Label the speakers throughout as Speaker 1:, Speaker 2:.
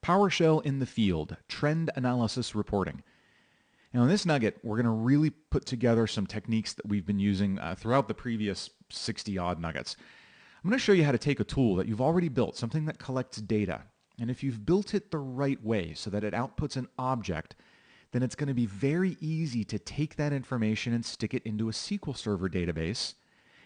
Speaker 1: PowerShell in the field, trend analysis reporting. Now in this nugget, we're going to really put together some techniques that we've been using throughout the previous 60 odd nuggets. I'm going to show you how to take a tool that you've already built, something that collects data. And if you've built it the right way so that it outputs an object, then it's going to be very easy to take that information and stick it into a SQL Server database.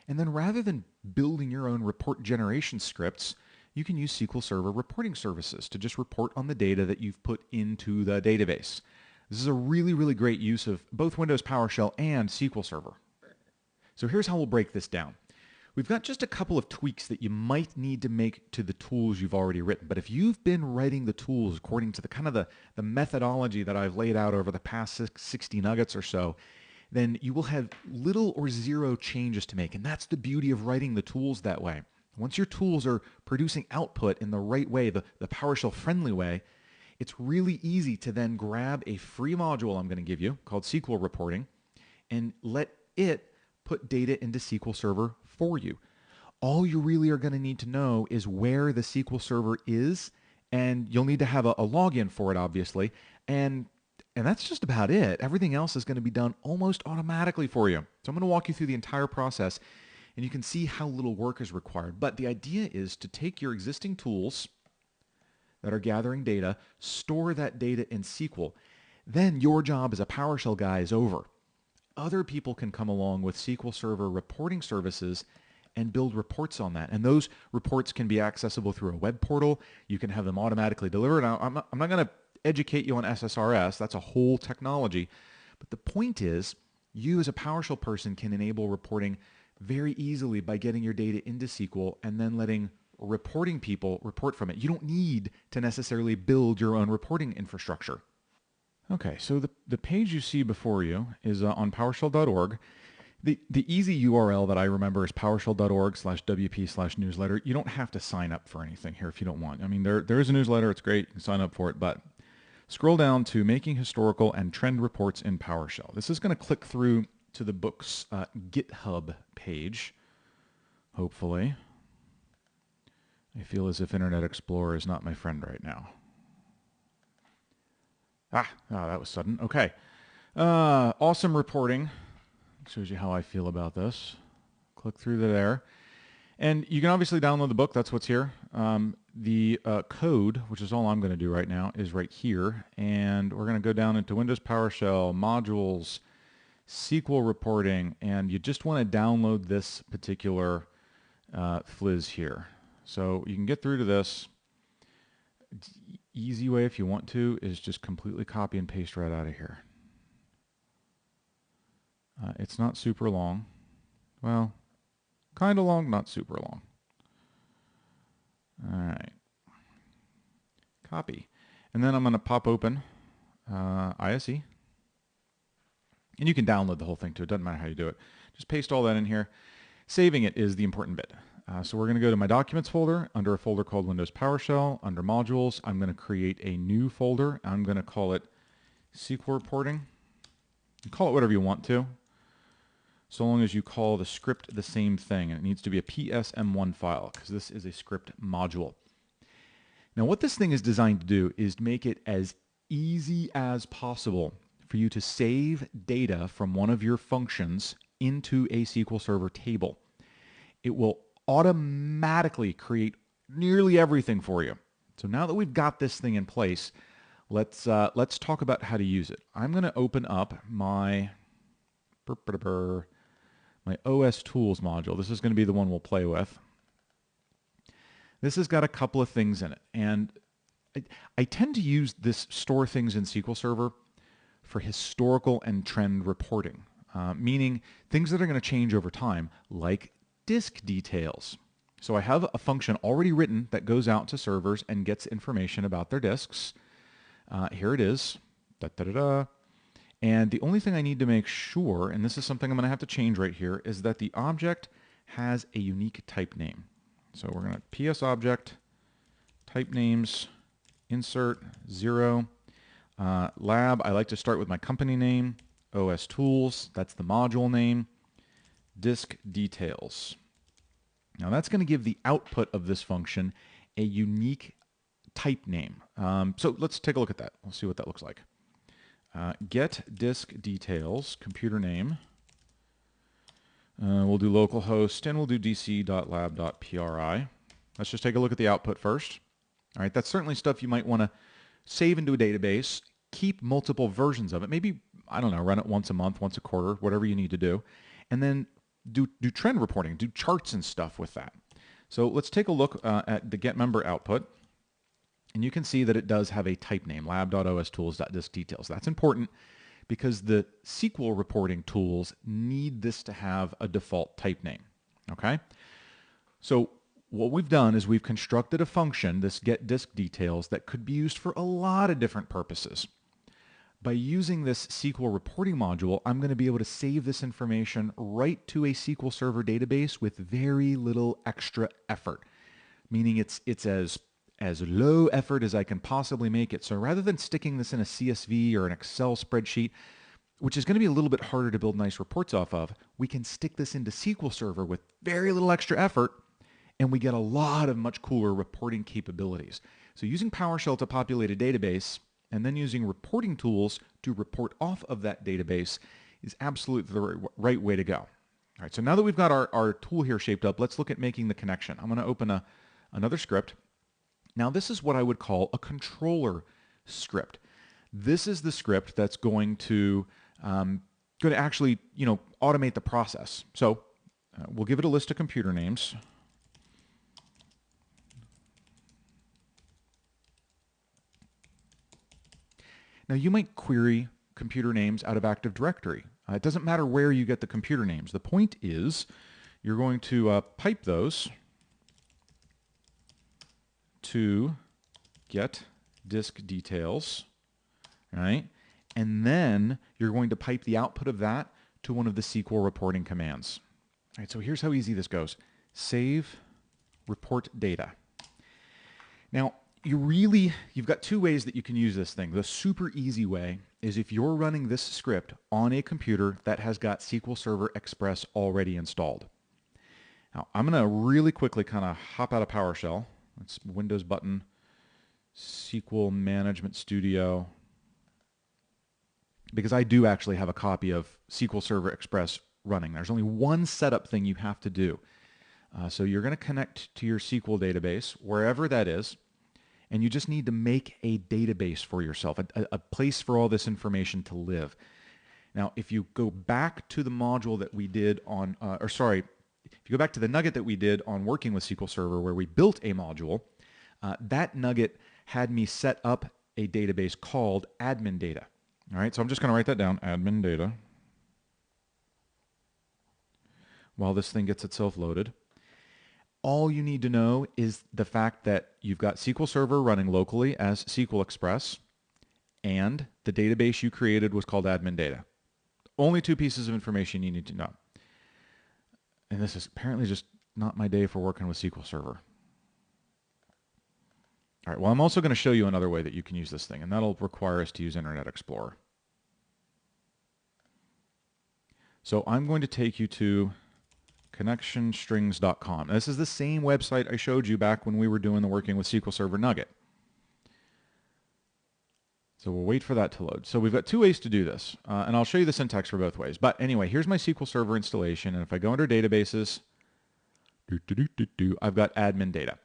Speaker 1: And then rather than building your own report generation scripts, you can use SQL Server reporting services to just report on the data that you've put into the database. This is a really, really great use of both Windows PowerShell and SQL Server. So here's how we'll break this down. We've got just a couple of tweaks that you might need to make to the tools you've already written. But if you've been writing the tools according to the methodology that I've laid out over the past 60 nuggets or so, then you will have little or zero changes to make. And that's the beauty of writing the tools that way. Once your tools are producing output in the right way, the PowerShell friendly way, it's really easy to then grab a free module I'm going to give you called SQL Reporting and let it put data into SQL Server for you. All you really are going to need to know is where the SQL Server is, and you'll need to have a login for it, obviously, and that's just about it. Everything else is going to be done almost automatically for you. So I'm going to walk you through the entire process, and you can see how little work is required. But the idea is to take your existing tools that are gathering data, store that data in SQL. Then your job as a PowerShell guy is over. Other people can come along with SQL Server reporting services and build reports on that. And those reports can be accessible through a web portal. You can have them automatically delivered. Now, I'm not going to educate you on SSRS. That's a whole technology. But the point is, you as a PowerShell person can enable reporting very easily by getting your data into SQL and then letting reporting people report from it. You don't need to necessarily build your own reporting infrastructure. Okay, so the page you see before you is on PowerShell.org. The easy URL that I remember is PowerShell.org/WP/newsletter. You don't have to sign up for anything here if you don't want. I mean, there is a newsletter. It's great. You can sign up for it. But scroll down to Making Historical and Trend Reports in PowerShell. This is going to click through to the book's GitHub page, hopefully. I feel as if Internet Explorer is not my friend right now. That was sudden. Okay. Awesome reporting. Shows you how I feel about this. Click through to there. And you can obviously download the book. That's what's here. The code, which is all I'm going to do right now, is right here. And we're going to go down into Windows PowerShell, modules, SQL reporting, and you just want to download this particular fliz here. So you can get through to this. Easy way, if you want to, is just completely copy and paste right out of here. It's not super long. Well, kind of long, not super long. All right. Copy. And then I'm going to pop open ISE. And you can download the whole thing too. It doesn't matter how you do it. Just paste all that in here. Saving it is the important bit. So we're going to go to my Documents folder under a folder called Windows PowerShell. Under Modules, I'm going to create a new folder. I'm going to call it SQL Reporting. You call it whatever you want to, so long as you call the script the same thing. And it needs to be a PSM1 file because this is a script module. Now what this thing is designed to do is make it as easy as possible for you to save data from one of your functions into a SQL Server table. It will automatically create nearly everything for you. So now that we've got this thing in place, let's talk about how to use it. I'm going to open up my OS Tools module. This is going to be the one we'll play with. This has got a couple of things in it, and I tend to use this store things in SQL Server for historical and trend reporting, meaning things that are going to change over time, like disk details. So I have a function already written that goes out to servers and gets information about their disks. Here it is. And the only thing I need to make sure, and this is something I'm going to have to change right here, is that the object has a unique type name. So we're going to PS object, type names, insert 0. Lab, I like to start with my company name. OS Tools, that's the module name. Disk details. Now that's going to give the output of this function a unique type name. So let's take a look at that. We'll see what that looks like. Get disk details, computer name. We'll do localhost, and we'll do dc.lab.pri. Let's just take a look at the output first. All right, that's certainly stuff you might want to save into a database, keep multiple versions of it. Maybe, I don't know, run it once a month, once a quarter, whatever you need to do. And then do trend reporting, do charts and stuff with that. So let's take a look at the get member output. And you can see that it does have a type name, lab.ostools.diskdetails. That's important because the SQL reporting tools need this to have a default type name. Okay? So what we've done is we've constructed a function, this get disk details, that could be used for a lot of different purposes. By using this SQL reporting module, I'm going to be able to save this information right to a SQL Server database with very little extra effort, meaning it's as low effort as I can possibly make it. So rather than sticking this in a CSV or an Excel spreadsheet, which is going to be a little bit harder to build nice reports off of, we can stick this into SQL Server with very little extra effort, and we get a lot of much cooler reporting capabilities. So using PowerShell to populate a database and then using reporting tools to report off of that database is absolutely the right way to go. All right, so now that we've got our tool here shaped up, let's look at making the connection. I'm going to open another script. Now this is what I would call a controller script. This is the script that's going to actually, automate the process. So we'll give it a list of computer names. Now you might query computer names out of Active Directory. It doesn't matter where you get the computer names. The point is you're going to pipe those to get disk details, right? And then you're going to pipe the output of that to one of the SQL reporting commands. All right, so here's how easy this goes. Save report data. Now, you've got two ways that you can use this thing. The super easy way is if you're running this script on a computer that has got SQL Server Express already installed. Now, I'm going to really quickly kind of hop out of PowerShell. It's Windows button, SQL Management Studio, because I do actually have a copy of SQL Server Express running. There's only one setup thing you have to do. So you're going to connect to your SQL database, wherever that is, and you just need to make a database for yourself, a place for all this information to live. Now, if you go back to the module that we did on, if you go back to the nugget that we did on working with SQL Server where we built a module, that nugget had me set up a database called admin data. All right, so I'm just going to write that down, admin data, while this thing gets itself loaded. All you need to know is the fact that you've got SQL Server running locally as SQL Express, and the database you created was called admin data. Only two pieces of information you need to know. And this is apparently just not my day for working with SQL Server. All right, well, I'm also going to show you another way that you can use this thing, and that'll require us to use Internet Explorer. So I'm going to take you to connectionstrings.com. This is the same website I showed you back when we were doing the working with SQL Server Nugget. So we'll wait for that to load. So we've got two ways to do this, and I'll show you the syntax for both ways. But anyway, here's my SQL Server installation, and if I go under databases, I've got admin data.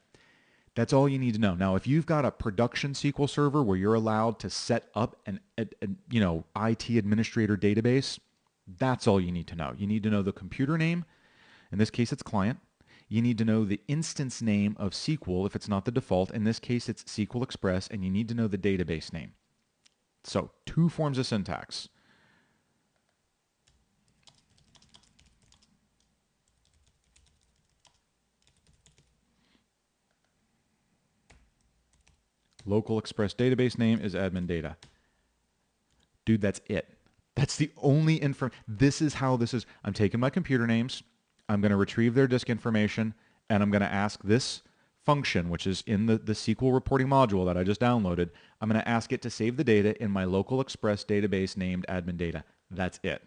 Speaker 1: That's all you need to know. Now, if you've got a production SQL Server where you're allowed to set up an IT administrator database, that's all you need to know. You need to know the computer name. In this case, it's client. You need to know the instance name of SQL if it's not the default. In this case, it's SQL Express, and you need to know the database name. So, two forms of syntax. Local Express database name is admin data. Dude, that's it. That's the only info. This is how this is. I'm taking my computer names. I'm going to retrieve their disk information, and I'm going to ask this function, which is in the SQL reporting module that I just downloaded. I'm going to ask it to save the data in my local Express database named admin data. That's it.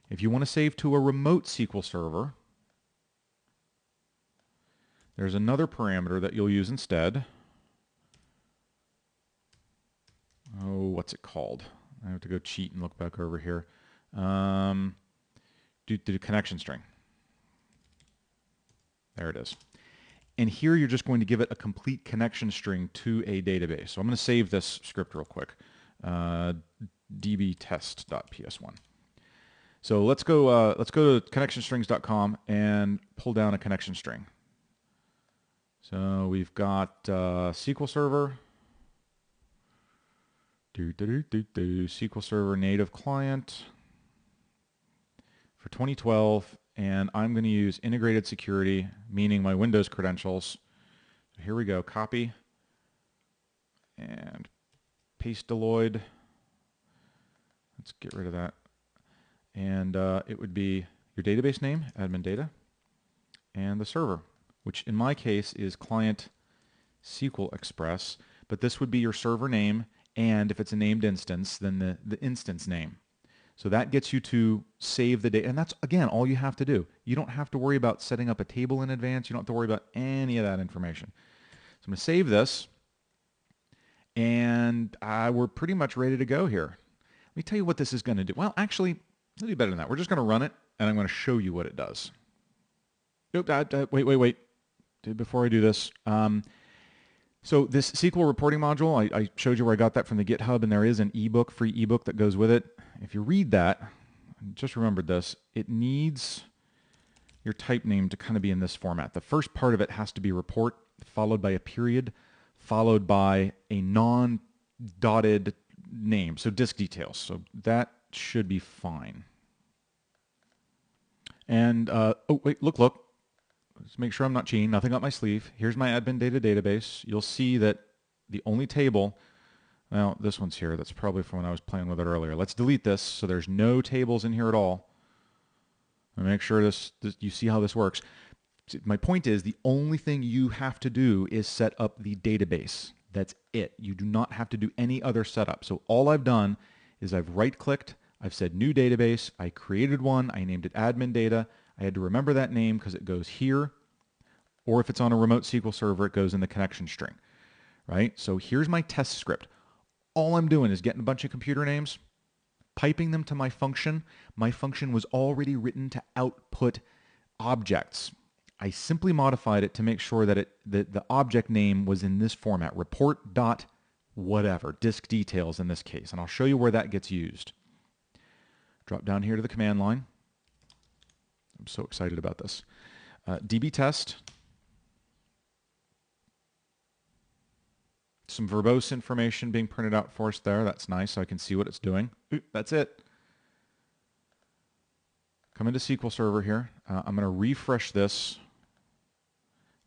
Speaker 1: If you want to save to a remote SQL server, there's another parameter that you'll use instead. Oh, what's it called? I have to go cheat and look back over here. Do connection string. There it is. And here you're just going to give it a complete connection string to a database. So I'm going to save this script real quick. dbtest.ps1. So let's go to connectionstrings.com and pull down a connection string. So we've got SQL Server, SQL Server native client for 2012, and I'm going to use integrated security, meaning my Windows credentials. So here we go, copy and paste Deloitte. Let's get rid of that. And it would be your database name, admin data, and the server, which in my case is client SQL Express, but this would be your server name, and if it's a named instance, then the instance name. So that gets you to save the data, and that's, again, all you have to do. You don't have to worry about setting up a table in advance. You don't have to worry about any of that information. So I'm going to save this, and we're pretty much ready to go here. Let me tell you what this is going to do. Well, actually, I'll do better than that. We're just going to run it, and I'm going to show you what it does. Wait. Before I do this, so this SQL reporting module, I showed you where I got that from the GitHub, and there is an ebook, free ebook that goes with it. If you read that, just remembered this, it needs your type name to kind of be in this format. The first part of it has to be report, followed by a period, followed by a non-dotted name, so disk details. So that should be fine. And, oh, wait, look. Let's make sure I'm not cheating. Nothing up my sleeve. Here's my admin data database. You'll see that the only table, well, this one's here. That's probably from when I was playing with it earlier. Let's delete this so there's no tables in here at all. And make sure this you see how this works. My point is the only thing you have to do is set up the database. That's it. You do not have to do any other setup. So all I've done is I've right-clicked. I've said new database. I created one. I named it admin data. I had to remember that name because it goes here, or if it's on a remote SQL server, it goes in the connection string, right? So here's my test script. All I'm doing is getting a bunch of computer names, piping them to my function. My function was already written to output objects. I simply modified it to make sure that the object name was in this format, report dot whatever, disk details in this case, and I'll show you where that gets used. Drop down here to the command line. I'm so excited about this. dbtest. Some verbose information being printed out for us there. That's nice, so I can see what it's doing. Ooh, that's it. Come into SQL Server here. I'm going to refresh this.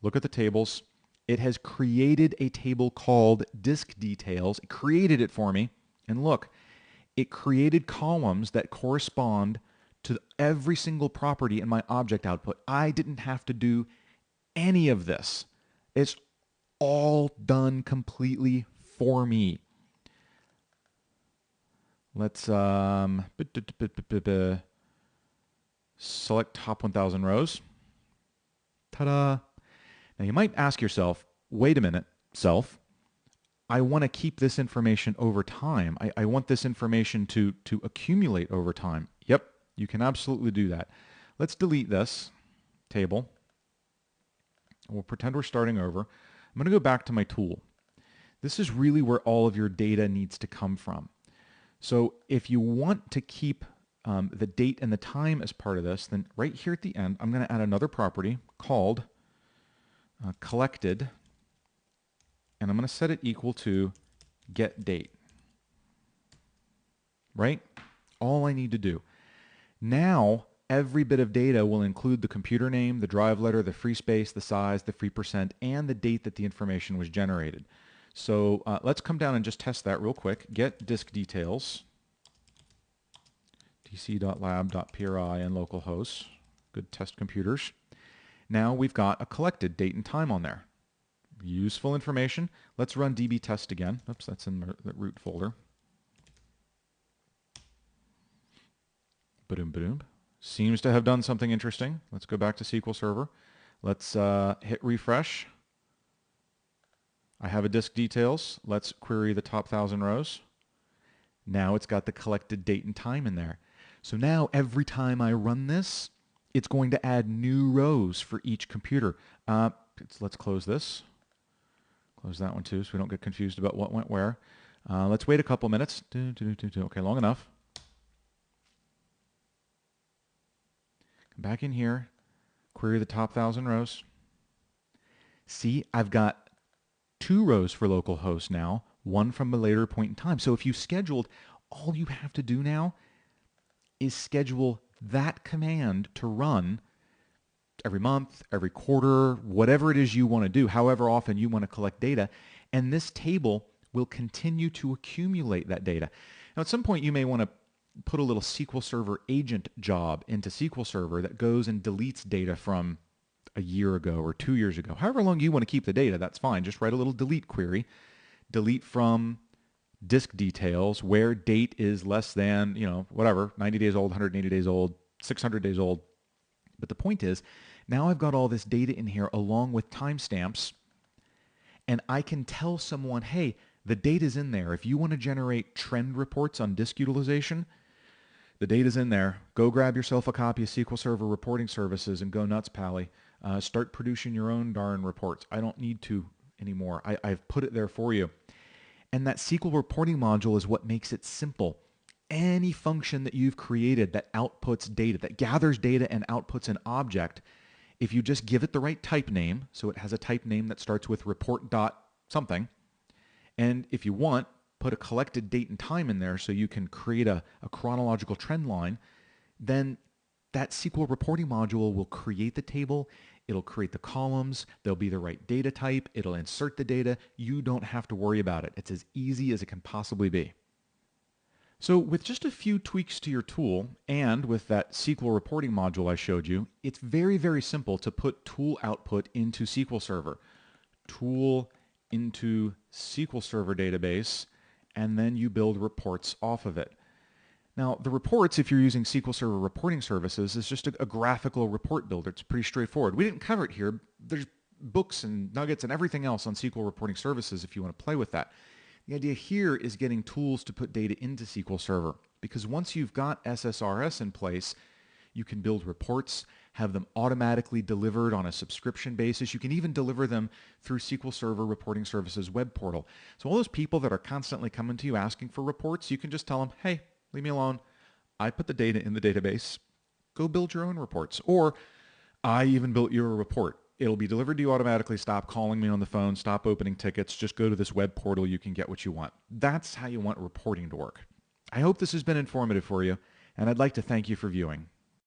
Speaker 1: Look at the tables. It has created a table called disk details. It created it for me. And look, it created columns that correspond to every single property in my object output. I didn't have to do any of this. It's all done completely for me. Let's select top 1,000 rows. Ta-da! Now you might ask yourself, wait a minute, self, I want to keep this information over time. I want this information to accumulate over time. Yep, you can absolutely do that. Let's delete this table. We'll pretend we're starting over. I'm going to go back to my tool. This is really where all of your data needs to come from. So if you want to keep the date and the time as part of this, then right here at the end, I'm going to add another property called collected, and I'm going to set it equal to get date. Right? All I need to do. Now, every bit of data will include the computer name, the drive letter, the free space, the size, the free percent, and the date that the information was generated. So let's come down and just test that real quick. Get disk details, dc.lab.pri and localhost. Good test computers. Now we've got a collected date and time on there. Useful information. Let's run dbtest again. Oops, that's in the root folder. Ba-doom, ba-doom. Seems to have done something interesting. Let's go back to SQL Server. Let's hit refresh. I have a disk details. Let's query the top 1,000 rows. Now it's got the collected date and time in there. So now every time I run this, it's going to add new rows for each computer. Let's close this. Close that one too so we don't get confused about what went where. Let's wait a couple minutes. Okay, long enough. Come back in here. Query the top 1,000 rows. See, I've got 2 rows for localhost now, one from a later point in time. So if you scheduled, all you have to do now is schedule that command to run every month, every quarter, whatever it is you want to do, however often you want to collect data, and this table will continue to accumulate that data. Now at some point you may want to put a little SQL Server agent job into SQL Server that goes and deletes data from a year ago or 2 years ago. However long you want to keep the data, that's fine. Just write a little delete query. Delete from disk details where date is less than, whatever, 90 days old, 180 days old, 600 days old. But the point is, now I've got all this data in here along with timestamps, and I can tell someone, hey, the data's in there. If you want to generate trend reports on disk utilization, the data's in there. Go grab yourself a copy of SQL Server Reporting Services and go nuts, Pally. Start producing your own darn reports. I don't need to anymore. I've put it there for you. And that SQL reporting module is what makes it simple. Any function that you've created that outputs data, that gathers data and outputs an object, if you just give it the right type name, so it has a type name that starts with report dot something, and if you want, put a collected date and time in there so you can create a chronological trend line, then that SQL reporting module will create the table, it'll create the columns, there'll be the right data type, it'll insert the data. You don't have to worry about it. It's as easy as it can possibly be. So with just a few tweaks to your tool and with that SQL reporting module I showed you, it's very, very simple to put tool output into SQL Server. Tool into SQL Server database, and then you build reports off of it. Now, the reports, if you're using SQL Server Reporting Services, is just a graphical report builder. It's pretty straightforward. We didn't cover it here. There's books and nuggets and everything else on SQL Reporting Services if you want to play with that. The idea here is getting tools to put data into SQL Server, because once you've got SSRS in place, you can build reports, have them automatically delivered on a subscription basis. You can even deliver them through SQL Server Reporting Services web portal. So all those people that are constantly coming to you asking for reports, you can just tell them, hey, leave me alone. I put the data in the database. Go build your own reports. Or I even built your report. It'll be delivered to you automatically. Stop calling me on the phone. Stop opening tickets. Just go to this web portal. You can get what you want. That's how you want reporting to work. I hope this has been informative for you, and I'd like to thank you for viewing.